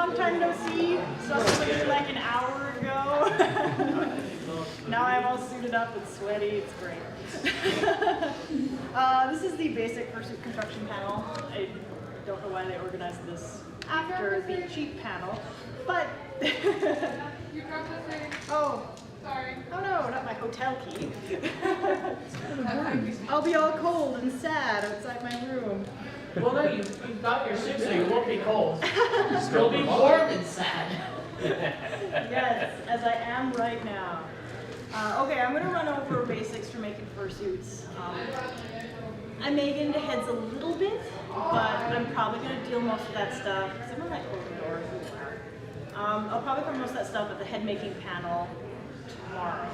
long time no see. Saw somebody like an hour ago. Now I'm all suited up and sweaty. It's great. This is the basic Fursuit construction panel. I don't know why they organized this after the cheap panel, but You dropped the thing. oh. Sorry. Oh no, not my hotel key. I'll be all cold and sad outside my room. Well, no, you've got your suit, so you won't be cold. You'll be warm and sad. Yes, as I am right now. Okay, I'm going to run over basics for making fursuits. I may get into heads a little bit, but I'm probably going to deal most of that stuff. Someone might close the door. I'll probably cover most of that stuff at the head making panel tomorrow.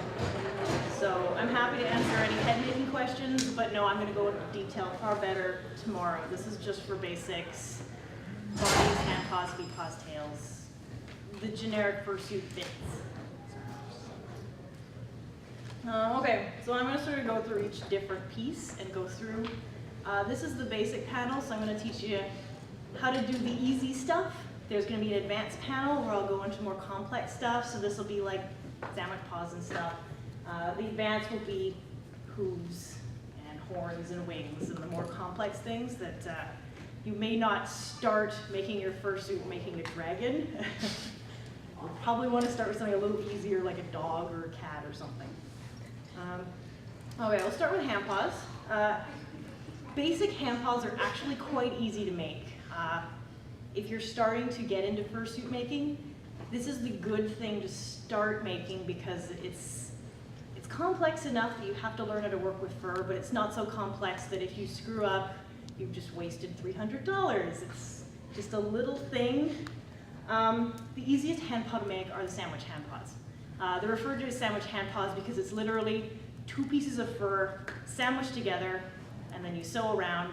So I'm happy to answer any head making questions, but no, I'm going to go into detail far better tomorrow. This is just for basics: bodies, hand paws, feet paws, tails, the generic fursuit bits. Okay, so I'm going to sort of go through each different piece and go through. This is the basic panel, so I'm going to teach you how to do the easy stuff. There's going to be an advanced panel where I'll go into more complex stuff, so this will be like sandwich paws and stuff. The advanced will be hooves and horns and wings and the more complex things that you may not start making your fursuit making a dragon. You'll probably want to start with something a little easier like a dog or a cat or something. Okay, I'll start with hand paws. Basic hand paws are actually quite easy to make. If you're starting to get into fursuit making, this is the good thing to start making because it's complex enough that you have to learn how to work with fur, but it's not so complex that if you screw up, you've just wasted $300. It's just a little thing. The easiest hand paw to make are the sandwich hand paws. They're referred to as sandwich hand paws because it's literally two pieces of fur sandwiched together, and then you sew around,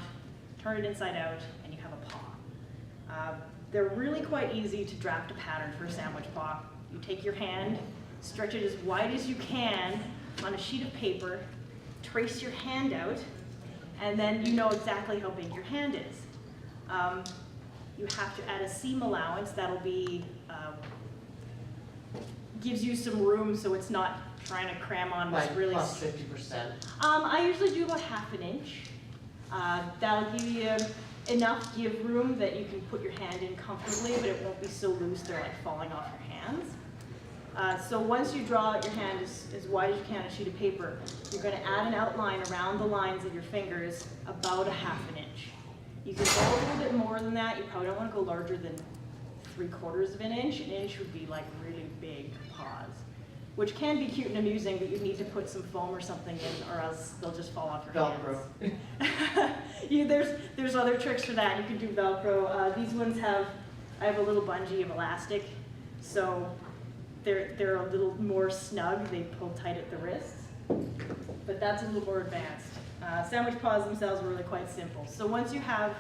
turn it inside out, and you have a paw. They're really quite easy to draft a pattern for a sandwich paw. You take your hand, stretch it as wide as you can on a sheet of paper, trace your hand out, and then you know exactly how big your hand is. You have to add a seam allowance. That'll be gives you some room so it's not trying to cram on this Like really. plus 50%. I usually do about ½ an inch. That'll give you enough give room that you can put your hand in comfortably, but it won't be so loose they're like falling off your hands. So once you draw out your hand as wide as you can on a sheet of paper, you're going to add an outline around the lines of your fingers about ½ an inch. You can go a little bit more than that. You probably don't want to go larger than 3/4 of an inch. An inch would be like really big paws, which can be cute and amusing, but you need to put some foam or something in, or else they'll just fall off your hands. There's other tricks for that. You can do Velcro. These ones I have a little bungee of elastic, so they're a little more snug. They pull tight at the wrists, but that's a little more advanced. Sandwich paws themselves are really quite simple. So once you have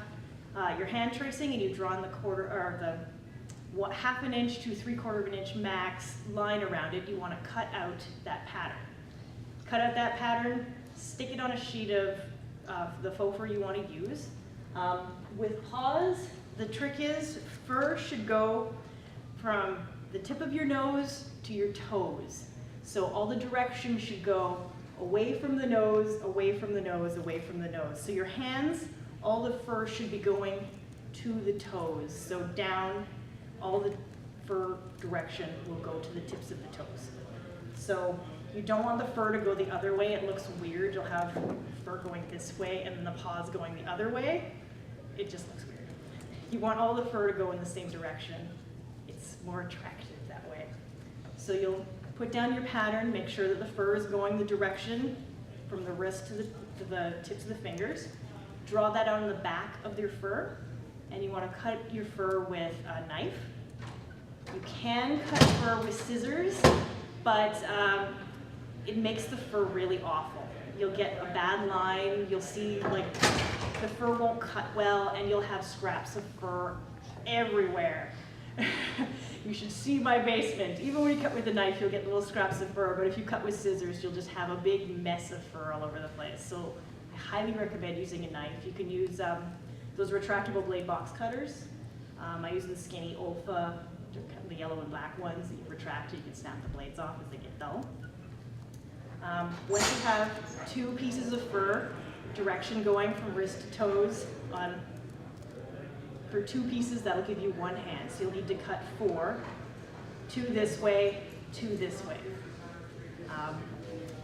your hand tracing and you've drawn the ½ an inch to 3/4 of an inch max line around it, you want to cut out that pattern. Cut out that pattern, stick it on a sheet of the faux fur you want to use. With paws, the trick is fur should go from the tip of your nose to your toes. So all the direction should go away from the nose, away from the nose, away from the nose. So your hands, all the fur should be going to the toes. So down, all the fur direction will go to the tips of the toes. So you don't want the fur to go the other way. It looks weird. You'll have fur going this way and then the paws going the other way. It just looks weird. You want all the fur to go in the same direction. It's more attractive that way. So you'll put down your pattern, make sure that the fur is going the direction from the wrist to the tips of the fingers. Draw that out on the back of your fur, and you want to cut your fur with a knife. You can cut fur with scissors, but it makes the fur really awful. You'll get a bad line, you'll see like the fur won't cut well, and you'll have scraps of fur everywhere. You should see my basement. Even when you cut with a knife, you'll get little scraps of fur, but if you cut with scissors, you'll just have a big mess of fur all over the place. So I highly recommend using a knife. You can use those retractable blade box cutters. I use the skinny Olfa, the yellow and black ones that you retract, you can snap the blades off as they get dull. Once you have 2 pieces of fur, direction going from wrist to toes for 2 pieces, that'll give you 1 hand. So you'll need to cut 4, 2 this way, 2 this way.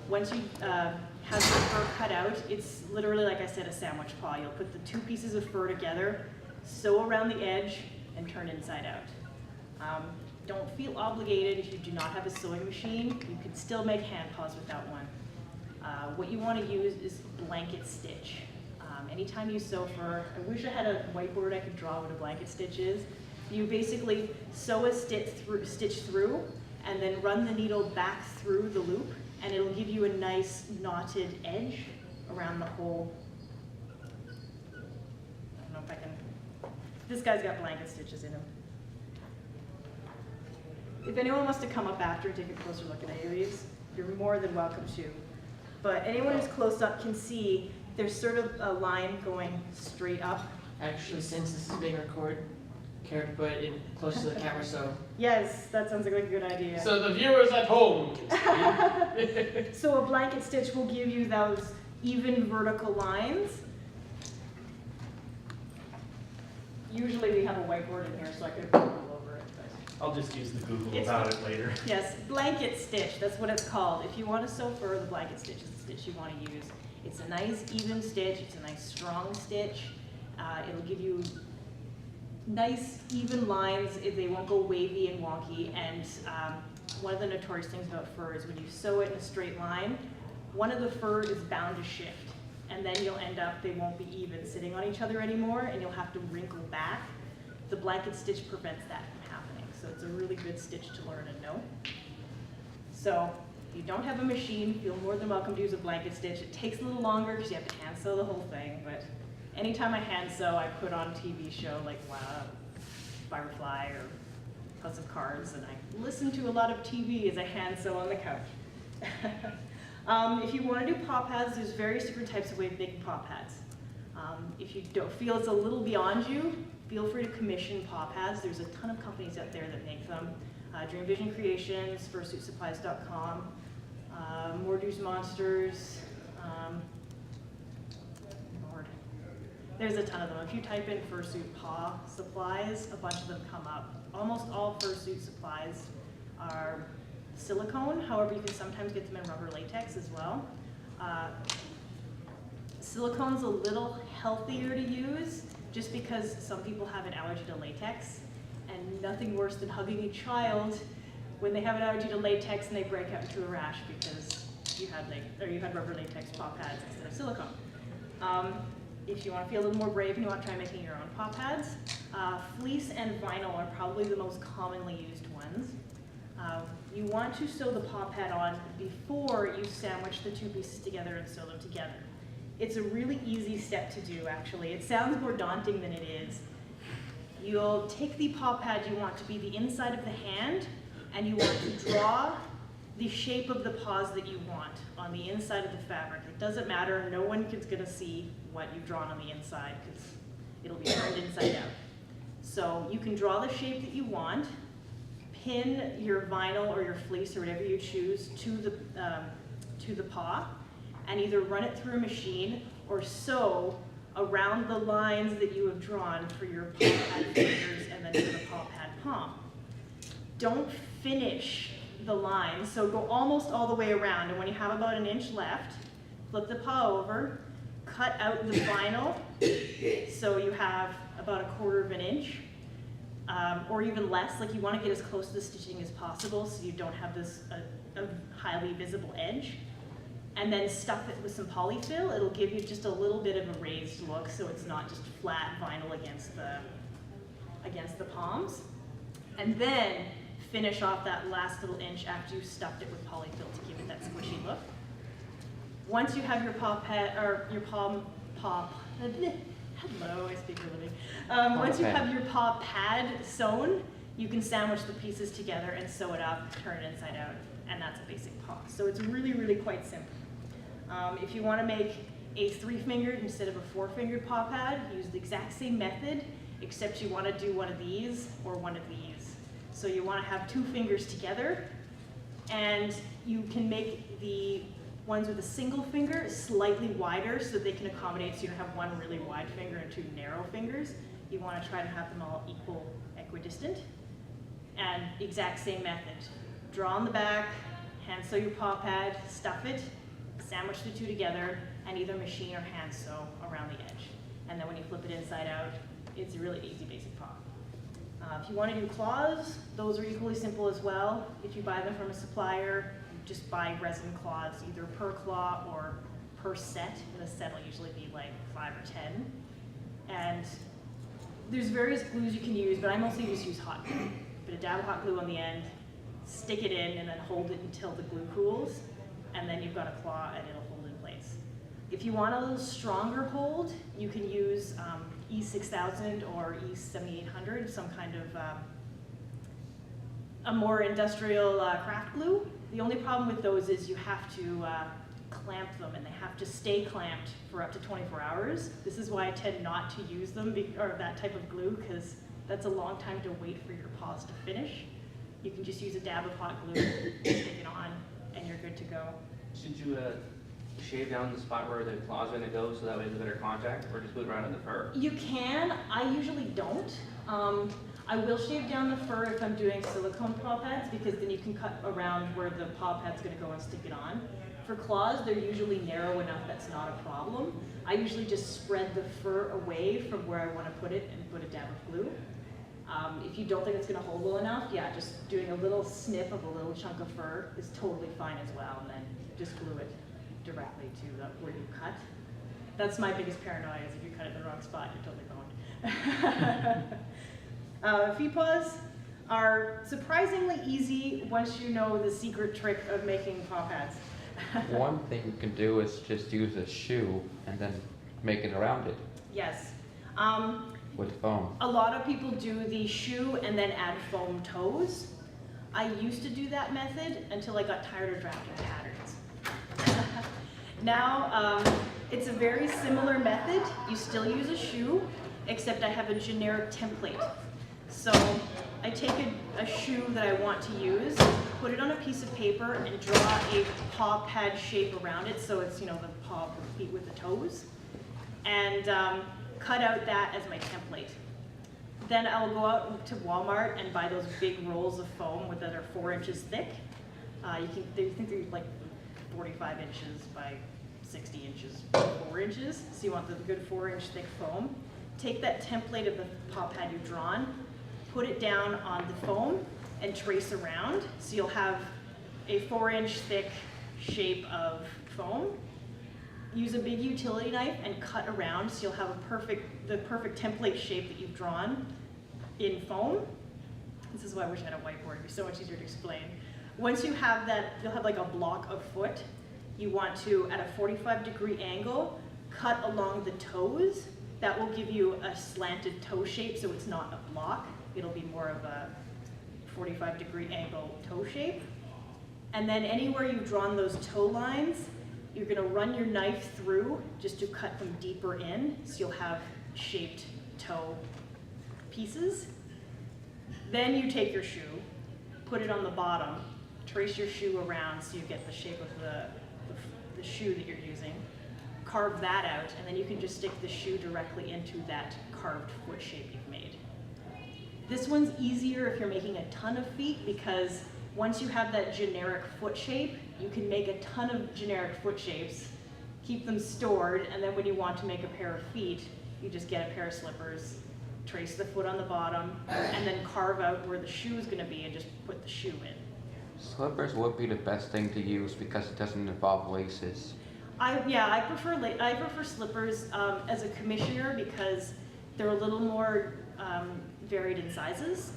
Once you have your fur cut out, it's literally, like I said, a sandwich paw. You'll put the 2 pieces of fur together, sew around the edge, and turn inside out. Don't feel obligated if you do not have a sewing machine. You can still make hand paws without one. What you want to use is blanket stitch. Anytime you sew fur, I wish I had a whiteboard I could draw what a blanket stitch is. You basically sew a stitch through, and then run the needle back through the loop, and it'll give you a nice knotted edge around the whole. I don't know if I can. This guy's got blanket stitches in him. If anyone wants to come up after and take a closer look at any of these, you're more than welcome to. But anyone who's close up can see there's sort of a line going straight up. Actually, since this is being recorded, care to put it close to the camera so... Yes, that sounds like a good idea. So the viewers at home can see. So a blanket stitch will give you those even vertical lines. Usually we have a whiteboard in here so I could put all over it. But I'll just use the Google It's about it later. yes, blanket stitch, that's what it's called. If you want to sew fur, the blanket stitch is the stitch you want to use. It's a nice even stitch, it's a nice strong stitch. It'll give you nice even lines, they won't go wavy and wonky. And one of the notorious things about fur is when you sew it in a straight line, one of the fur is bound to shift. And then you'll end up, they won't be even sitting on each other anymore, and you'll have to wrinkle back. The blanket stitch prevents that from happening. So it's a really good stitch to learn and know. So if you don't have a machine, feel more than welcome to use a blanket stitch. It takes a little longer because you have to hand sew the whole thing, but anytime I hand sew, I put on a TV show like Firefly or House of Cards, and I listen to a lot of TV as I hand sew on the couch. If you want to do paw pads, there's various different types of ways of making paw pads. If you don't feel it's a little beyond you, feel free to commission paw pads. There's a ton of companies out there that make them. Dream Vision Creations, FursuitSupplies.com, Mordu's Monsters, Lord. There's a ton of them. If you type in fursuit paw supplies, a bunch of them come up. Almost all fursuit supplies are silicone, however you can sometimes get them in rubber latex as well. Silicone's a little healthier to use just because some people have an allergy to latex, and nothing worse than hugging a child when they have an allergy to latex and they break out into a rash because you had rubber latex paw pads instead of silicone. If you want to feel a little more brave and you want to try making your own paw pads, fleece and vinyl are probably the most commonly used ones. You want to sew the paw pad on before you sandwich the 2 pieces together and sew them together. It's a really easy step to do, actually. It sounds more daunting than it is. You'll take the paw pad you want to be the inside of the hand, and you want to draw the shape of the paws that you want on the inside of the fabric. It doesn't matter, no one is gonna see what you've drawn on the inside because it'll be turned inside out. So you can draw the shape that you want, pin your vinyl or your fleece or whatever you choose to the paw, and either run it through a machine or sew around the lines that you have drawn for your paw pad fingers and then for the paw pad palm. Don't finish the line, so go almost all the way around, and when you have about 1 inch left, flip the paw over, cut out the vinyl so you have about 1/4 inch. Or even less, like you want to get as close to the stitching as possible so you don't have this a highly visible edge. And then stuff it with some polyfill. It'll give you just a little bit of a raised look so it's not just flat vinyl against the palms. And then finish off that last little inch after you've stuffed it with polyfill to give it that squishy look. Once you have your paw pad, or your hello, I speak for a living. Once you have your paw pad sewn, you can sandwich the pieces together and sew it up, turn it inside out, and that's a basic paw. So it's really, really quite simple. If you want to make a 3-fingered instead of a 4-fingered paw pad, use the exact same method. except you want to do one of these or one of these. So you want to have 2 fingers together, and you can make the ones with a single finger slightly wider so they can accommodate, so you don't have one really wide finger and 2 narrow fingers. You want to try to have them all equal, equidistant. And exact same method. Draw on the back, hand sew your paw pad, stuff it, sandwich the 2 together, and either machine or hand sew around the edge. And then when you flip it inside out, it's a really easy basic paw. If you want to do claws, those are equally simple as well. If you buy them from a supplier, you just buy resin claws, either per claw or per set. And the set will usually be like 5 or 10. And there's various glues you can use, but I mostly just use hot glue. Put a dab of hot glue on the end, stick it in, and then hold it until the glue cools, and then you've got a claw and it'll hold in place. If you want a little stronger hold, you can use E6000 or E7800, some kind of a more industrial craft glue. The only problem with those is you have to clamp them, and they have to stay clamped for up to 24 hours. This is why I tend not to use them, or that type of glue, because that's a long time to wait for your paws to finish. You can just use a dab of hot glue, stick it on, and you're good to go. Should you shave down the spot where the claw's going to go so that way there's a better contact, or just glue it around in the fur? You can. I usually don't. I will shave down the fur if I'm doing silicone paw pads, because then you can cut around where the paw pad's going to go and stick it on. For claws, they're usually narrow enough that's not a problem. I usually just spread the fur away from where I want to put it and put a dab of glue. If you don't think it's going to hold well enough, yeah, just doing a little snip of a little chunk of fur is totally fine as well, and then just glue it directly to where you cut. That's my biggest paranoia, is if you cut it in the wrong spot, you're totally boned. Feet paws are surprisingly easy once you know the secret trick of making paw pads. One thing you can do is just use a shoe and then make it around it. Yes. With foam. A lot of people do the shoe and then add foam toes. I used to do that method until I got tired of drafting patterns. Now, it's a very similar method. You still use a shoe, except I have a generic template. So I take a shoe that I want to use, put it on a piece of paper, and draw a paw pad shape around it, so it's, you know, the paw feet with the toes, and cut out that as my template. Then I'll go out to Walmart and buy those big rolls of foam that are 4 inches thick. I think they're like 45 inches by 60 inches, 4 inches. So you want the good 4-inch thick foam. Take that template of the paw pad you've drawn, put it down on the foam, and trace around. So you'll have a 4-inch thick shape of foam. Use a big utility knife and cut around, so you'll have the perfect template shape that you've drawn in foam. This is why I wish I had a whiteboard. It'd be so much easier to explain. Once you have that, you'll have like a block of foot. You want to, at a 45-degree angle, cut along the toes. That will give you a slanted toe shape, so it's not a block. It'll be more of a 45-degree angle toe shape. And then anywhere you've drawn those toe lines, you're going to run your knife through just to cut them deeper in, so you'll have shaped toe pieces. Then you take your shoe, put it on the bottom, trace your shoe around so you get the shape of the shoe that you're using, carve that out, and then you can just stick the shoe directly into that carved foot shape you've made. This one's easier if you're making a ton of feet, because once you have that generic foot shape, you can make a ton of generic foot shapes, keep them stored, and then when you want to make a pair of feet, you just get a pair of slippers, trace the foot on the bottom, and then carve out where the shoe is going to be and just put the shoe in. Slippers would be the best thing to use because it doesn't involve laces. I prefer slippers as a commissioner because they're a little more varied in sizes.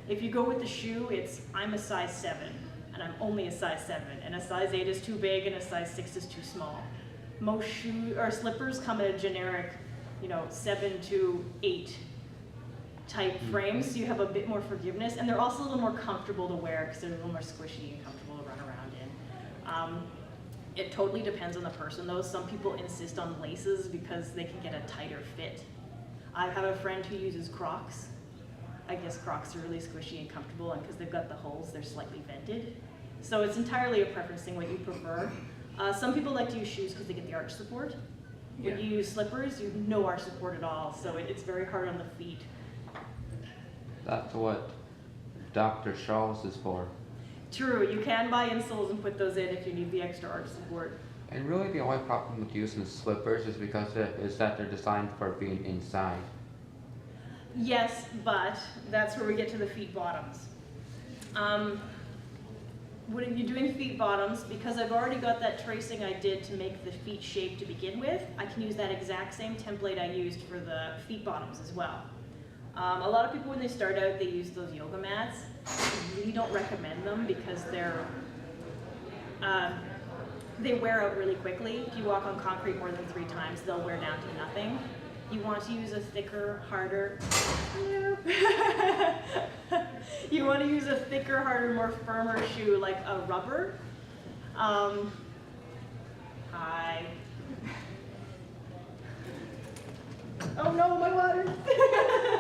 If you go with the shoe, I'm a size 7, and I'm only a size 7, and a size 8 is too big and a size 6 is too small. Most slippers come in a generic, 7 to 8 type frames, so you have a bit more forgiveness, and they're also a little more comfortable to wear because they're a little more squishy and comfortable to run around in. It totally depends on the person though. Some people insist on laces because they can get a tighter fit. I have a friend who uses Crocs. I guess Crocs are really squishy and comfortable, and because they've got the holes, they're slightly vented. So it's entirely a preference thing, what you prefer. Some people like to use shoes because they get the arch support. When you use slippers, you have no arch support at all, so it's very hard on the feet. That's what Dr. Shaw's is for. True, you can buy insoles and put those in if you need the extra arch support. And really the only problem with using slippers is because that they're designed for being inside. Yes, but that's where we get to the feet bottoms. When you're doing feet bottoms, because I've already got that tracing I did to make the feet shape to begin with, I can use that exact same template I used for the feet bottoms as well. A lot of people, when they start out, they use those yoga mats. I really don't recommend them because they wear out really quickly. If you walk on concrete more than 3 times, they'll wear down to nothing. You want to use a thicker, harder, you want to use a thicker, harder, more firmer shoe like a rubber. Hi. Oh no, my water.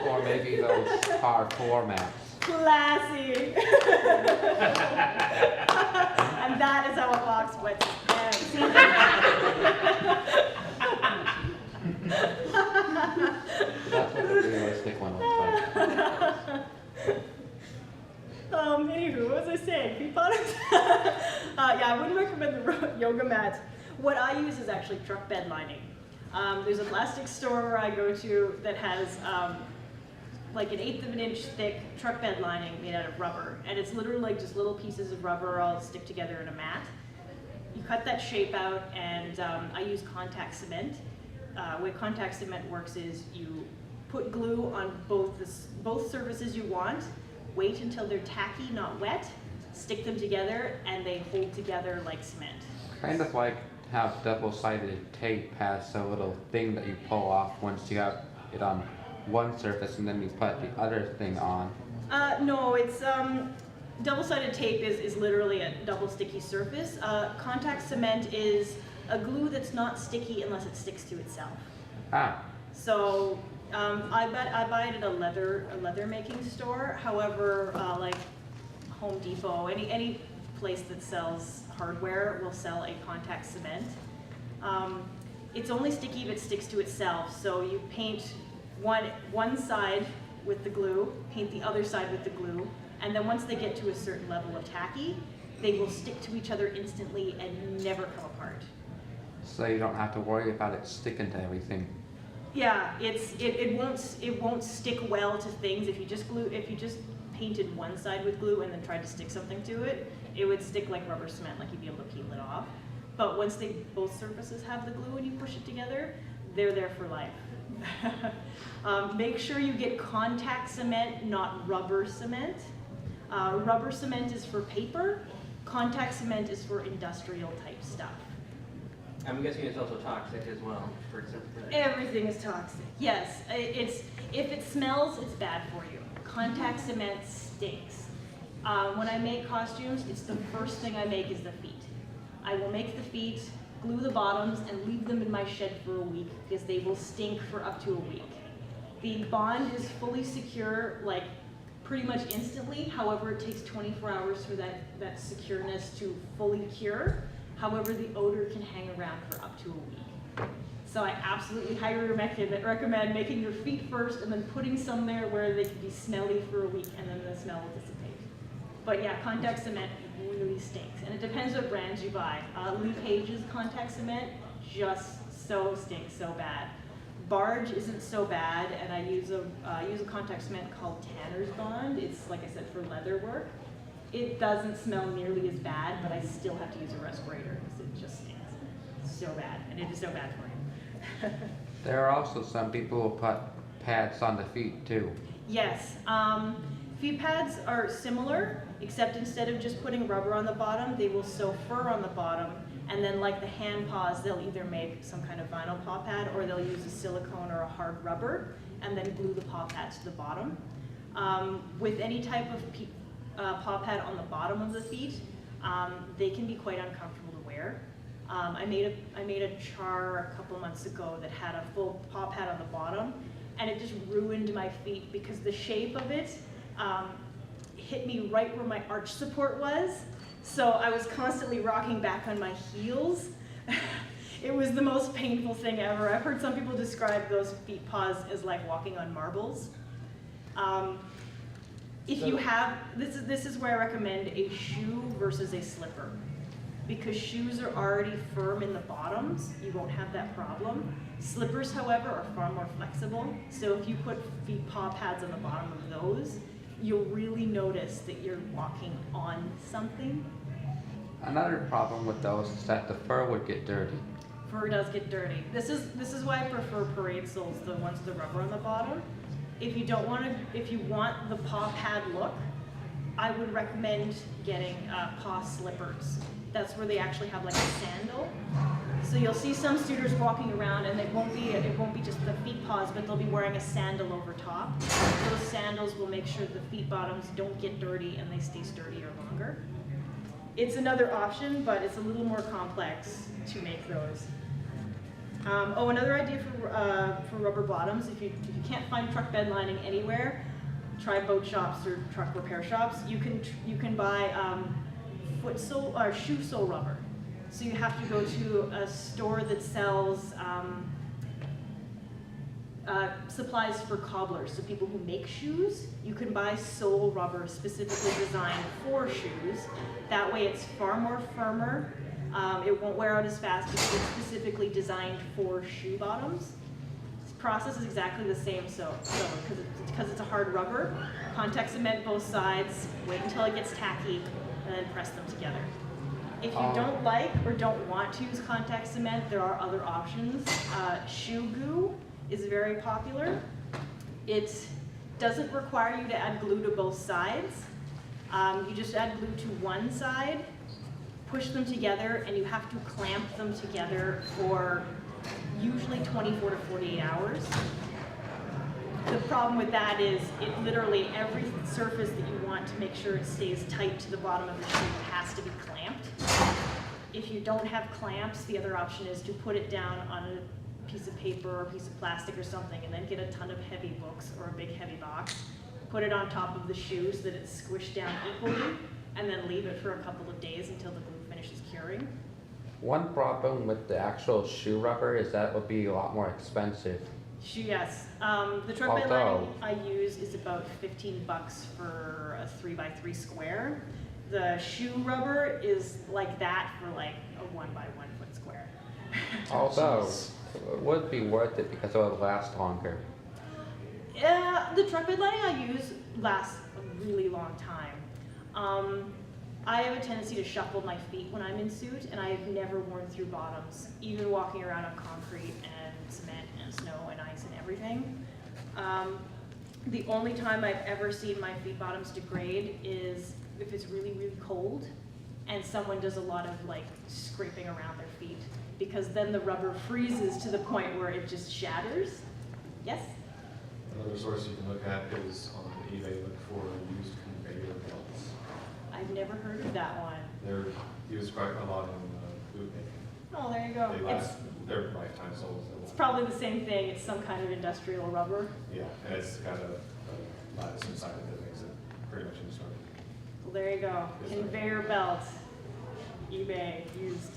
Or maybe those hardcore mats. Classy. And that is how a fox wets his pants. That's what the realistic one looks like. Anywho, what was I saying? Feet bottoms? Yeah, I wouldn't recommend the yoga mats. What I use is actually truck bed lining. There's a plastic store where I go to that has like an 1/8 of an inch thick truck bed lining made out of rubber. And it's literally like just little pieces of rubber all stick together in a mat. You cut that shape out, and I use contact cement. The way contact cement works is you put glue on both surfaces you want, wait until they're tacky, not wet, stick them together, and they hold together like cement. Kind of like how double-sided tape has a little thing that you pull off once you have it on one surface and then you put the other thing on. No, it's double-sided tape is literally a double sticky surface. Contact cement is a glue that's not sticky unless it sticks to itself. Ah, So I buy it at a leather making store. However, like Home Depot, any place that sells hardware will sell a contact cement. It's only sticky if it sticks to itself. So you paint one side with the glue, paint the other side with the glue, and then once they get to a certain level of tacky, they will stick to each other instantly and never come apart. so you don't have to worry about it sticking to everything. Yeah, it won't stick well to things. If you just painted one side with glue and then tried to stick something to it, it would stick like rubber cement, like you'd be able to peel it off. But once both surfaces have the glue and you push it together, they're there for life. Make sure you get contact cement, not rubber cement. Rubber cement is for paper. Contact cement is for industrial type stuff. I'm guessing it's also toxic as well, for example. Everything is toxic. Yes, if it smells, it's bad for you. Contact cement stinks. When I make costumes, it's the first thing I make is the feet. I will make the feet, glue the bottoms, and leave them in my shed for a week because they will stink for up to a week. The bond is fully secure, like pretty much instantly. However, it takes 24 hours for that secureness to fully cure. However, the odor can hang around for up to a week. So I absolutely highly recommend making your feet first and then putting some there where they can be smelly for a week and then the smell will dissipate. But yeah, contact cement really stinks. And it depends what brands you buy. Lee Page's contact cement just stinks so bad. Barge isn't so bad, and I use a contact cement called Tanner's Bond. It's, like I said, for leather work. It doesn't smell nearly as bad, but I still have to use a respirator because it just stinks so bad, and it is so bad for you. There are also some people who put pads on the feet too. Yes, feet pads are similar, except instead of just putting rubber on the bottom, they will sew fur on the bottom, and then like the hand paws, they'll either make some kind of vinyl paw pad or they'll use a silicone or a hard rubber and then glue the paw pad to the bottom. With any type of paw pad on the bottom of the feet, they can be quite uncomfortable to wear. I made a char a couple months ago that had a full paw pad on the bottom, and it just ruined my feet because the shape of it hit me right where my arch support was. So I was constantly rocking back on my heels. It was the most painful thing ever. I've heard some people describe those feet paws as like walking on marbles. If you have, this is where I recommend a shoe versus a slipper. Because shoes are already firm in the bottoms, you won't have that problem. Slippers, however, are far more flexible. So if you put feet paw pads on the bottom of those, you'll really notice that you're walking on something. Another problem with those is that the fur would get dirty. Fur does get dirty. This is why I prefer parade soles, the ones with the rubber on the bottom. If you want the paw pad look, I would recommend getting paw slippers. That's where they actually have like a sandal. So you'll see some students walking around, and it won't be just the feet paws, but they'll be wearing a sandal over top. Those sandals will make sure the feet bottoms don't get dirty and they stay sturdier longer. It's another option, but it's a little more complex to make those. Another idea for rubber bottoms, if you can't find truck bed lining anywhere, try boat shops or truck repair shops. You can buy foot sole or shoe sole rubber. So you have to go to a store that sells supplies for cobblers, so people who make shoes. You can buy sole rubber specifically designed for shoes. That way it's far more firmer. It won't wear out as fast because it's specifically designed for shoe bottoms. This process is exactly the same, because it's a hard rubber. Contact cement both sides, wait until it gets tacky, and then press them together. If you don't like or don't want to use contact cement, there are other options. Shoe goo is very popular. It doesn't require you to add glue to both sides. You just add glue to one side, push them together, and you have to clamp them together for usually 24 to 48 hours. The problem with that is it literally, every surface that you want to make sure it stays tight to the bottom of the shoe has to be clamped. If you don't have clamps, the other option is to put it down on a piece of paper or a piece of plastic or something, and then get a ton of heavy books or a big heavy box, put it on top of the shoe so that it's squished down equally, and then leave it for a couple of days until the glue finishes curing. One problem with the actual shoe rubber is that it would be a lot more expensive. Yes, the truck bed lining I use is about $15 for a 3x3 square. The shoe rubber is like that for like a 1x1 foot square. Although, it would be worth it because it would last longer. Yeah, the truck bed lining I use lasts a really long time. I have a tendency to shuffle my feet when I'm in suit, and I have never worn through bottoms, even walking around on concrete and cement and snow and ice and everything. The only time I've ever seen my feet bottoms degrade is if it's really, really cold and someone does a lot of like scraping around their feet, because then the rubber freezes to the point where it just shatters. Yes? Another source you can look at is on eBay, look for used conveyor belts. I've never heard of that one. They're used quite a lot in boot making. Oh, there you go. They last, they're lifetime soles. It's probably the same thing. It's some kind of industrial rubber. Yeah, and it's got a lattice inside it that makes it pretty much indestructible. Well, there you go. Conveyor belt. eBay used.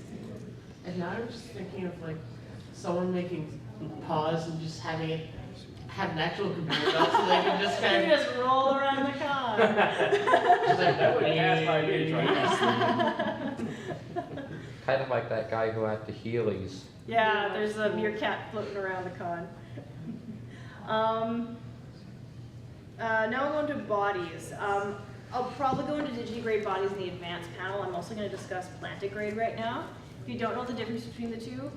And now I'm just thinking of like someone making paws and just having it have an actual conveyor belt so they can just kind You of just roll around the car. just like, That would pass by me, right? Kind of like that guy who had the Heelys. Yeah, there's a meerkat floating around the con. Now I'm going to bodies. I'll probably go into digitigrade bodies in the advanced panel. I'm also going to discuss plantigrade right now. If you don't know the difference between the two,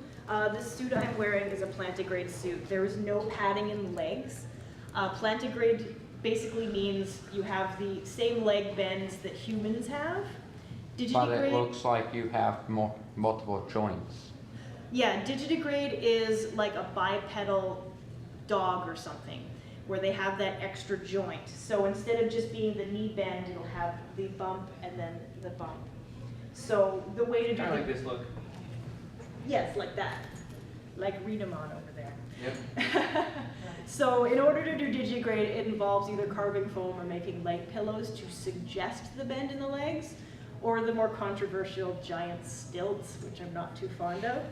this suit I'm wearing is a plantigrade suit. There is no padding in the legs. Plantigrade basically means you have the same leg bends that humans have. But it looks like you have multiple joints. Yeah, digitigrade is like a bipedal dog or something, where they have that extra joint. So instead of just being the knee bend, it'll have the bump and then the bump. So the way to do Kind of like this look. Yes, like that. Like Reedamon over there. Yep. So in order to do digigrade, it involves either carving foam or making leg pillows to suggest the bend in the legs, or the more controversial giant stilts, which I'm not too fond of.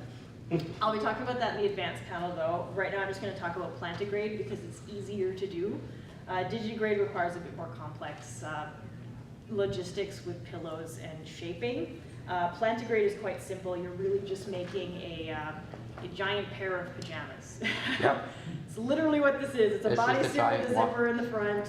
I'll be talking about that in the advanced panel though. Right now I'm just going to talk about plantigrade because it's easier to do. Digigrade requires a bit more complex logistics with pillows and shaping. Plantigrade is quite simple. You're really just making a giant pair of pajamas. Yep. It's literally what this is. It's a It's just a bodysuit giant with a wa- zipper in the front.